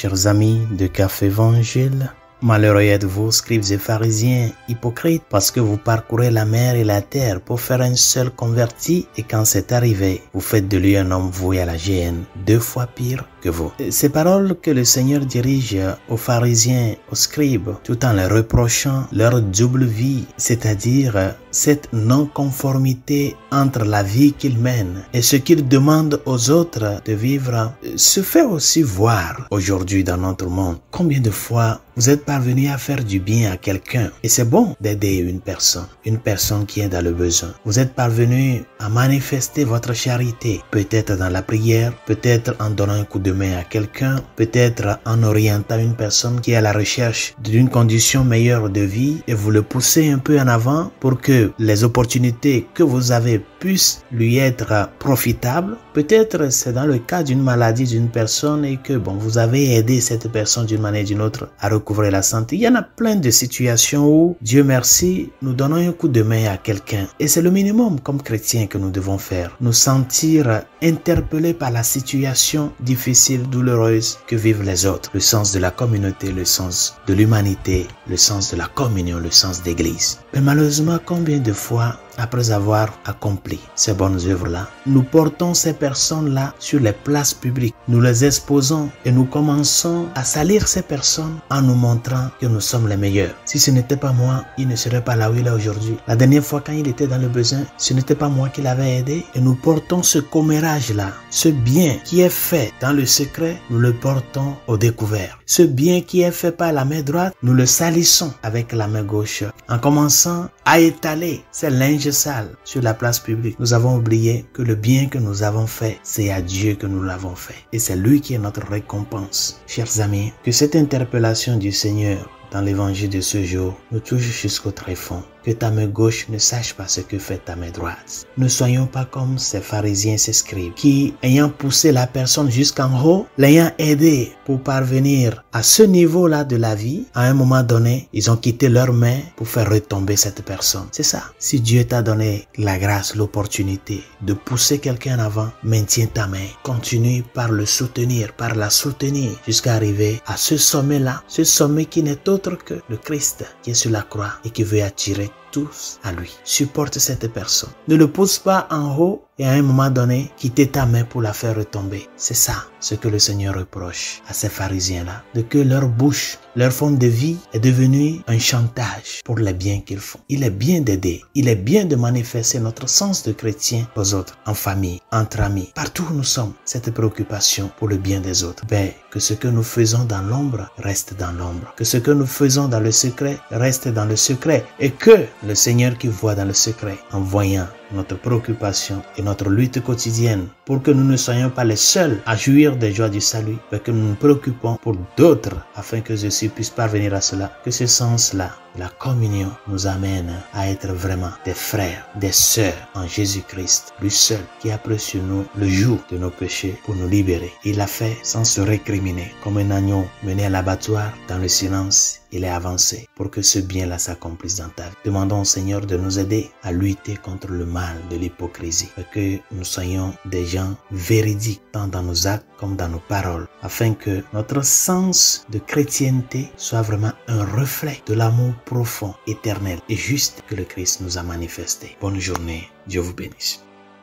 Chers amis de Café Évangile, malheureux êtes-vous, scribes et pharisiens, hypocrites, parce que vous parcourez la mer et la terre pour faire un seul converti, et quand c'est arrivé, vous faites de lui un homme voué à la géhenne, 2 fois pire que vous. Ces paroles que le Seigneur dirige aux pharisiens, aux scribes, tout en leur reprochant leur double vie, c'est-à-dire cette non-conformité entre la vie qu'ils mènent et ce qu'ils demandent aux autres de vivre, se fait aussi voir aujourd'hui dans notre monde. Combien de fois vous êtes parvenu à faire du bien à quelqu'un, et c'est bon d'aider une personne qui est dans le besoin. Vous êtes parvenu à manifester votre charité, peut-être dans la prière, peut-être en donnant un coup de main à quelqu'un, peut-être en orientant une personne qui est à la recherche d'une condition meilleure de vie, et vous le poussez un peu en avant pour que les opportunités que vous avez puissent lui être profitables. Peut-être c'est dans le cas d'une maladie d'une personne et que vous avez aidé cette personne d'une manière ou d'une autre à recouvrer la santé. Il y en a plein de situations où, Dieu merci, nous donnons un coup de main à quelqu'un. Et c'est le minimum comme chrétiens que nous devons faire. Nous sentir interpellés par la situation difficile, douloureuse que vivent les autres. Le sens de la communauté, le sens de l'humanité, le sens de la communion, le sens d'église. Mais malheureusement, combien de fois, après avoir accompli ces bonnes œuvres-là, nous portons ces personnes-là sur les places publiques, nous les exposons et nous commençons à salir ces personnes en nous montrant que nous sommes les meilleurs. Si ce n'était pas moi, il ne serait pas là où il est aujourd'hui. La dernière fois quand il était dans le besoin, ce n'était pas moi qui l'avais aidé, et nous portons ce commérage-là, ce bien qui est fait dans le secret, nous le portons au découvert. Ce bien qui est fait par la main droite, nous le salissons avec la main gauche, en commençant à étaler ces linges sales sur la place publique. Nous avons oublié que le bien que nous avons fait, c'est à Dieu que nous l'avons fait. Et c'est lui qui est notre récompense. Chers amis, que cette interpellation du Seigneur dans l'évangile de ce jour nous touche jusqu'au tréfonds. Que ta main gauche ne sache pas ce que fait ta main droite. Ne soyons pas comme ces pharisiens, ces scribes, qui, ayant poussé la personne jusqu'en haut, l'ayant aidé pour parvenir à ce niveau-là de la vie, à un moment donné, ils ont quitté leurs mains pour faire retomber cette personne. C'est ça. Si Dieu t'a donné la grâce, l'opportunité de pousser quelqu'un en avant, maintiens ta main. Continue par le soutenir, par la soutenir, jusqu'à arriver à ce sommet-là. Ce sommet qui n'est autre que le Christ qui est sur la croix et qui veut attirer tous à lui. Supporte cette personne. Ne le pousse pas en haut et à un moment donné, quitter ta main pour la faire retomber. C'est ça ce que le Seigneur reproche à ces pharisiens-là. De que leur bouche, leur forme de vie est devenue un chantage pour les biens qu'ils font. Il est bien d'aider. Il est bien de manifester notre sens de chrétien aux autres, en famille, entre amis. Partout où nous sommes, cette préoccupation pour le bien des autres. Que ce que nous faisons dans l'ombre reste dans l'ombre. Que ce que nous faisons dans le secret reste dans le secret. Et que le Seigneur qui voit dans le secret, en voyant notre préoccupation et notre lutte quotidienne pour que nous ne soyons pas les seuls à jouir des joies du salut, mais que nous nous préoccupons pour d'autres afin que ceux-ci puissent parvenir à cela. Que ce sens-là, la communion, nous amène à être vraiment des frères, des sœurs en Jésus-Christ, lui seul qui a pris sur nous le joug de nos péchés pour nous libérer. Il l'a fait sans se récriminer, comme un agneau mené à l'abattoir dans le silence. Il est avancé pour que ce bien-là s'accomplisse dans ta vie. Demandons au Seigneur de nous aider à lutter contre le mal de l'hypocrisie, et que nous soyons des gens véridiques tant dans nos actes comme dans nos paroles, afin que notre sens de chrétienté soit vraiment un reflet de l'amour profond, éternel et juste que le Christ nous a manifesté. Bonne journée, Dieu vous bénisse.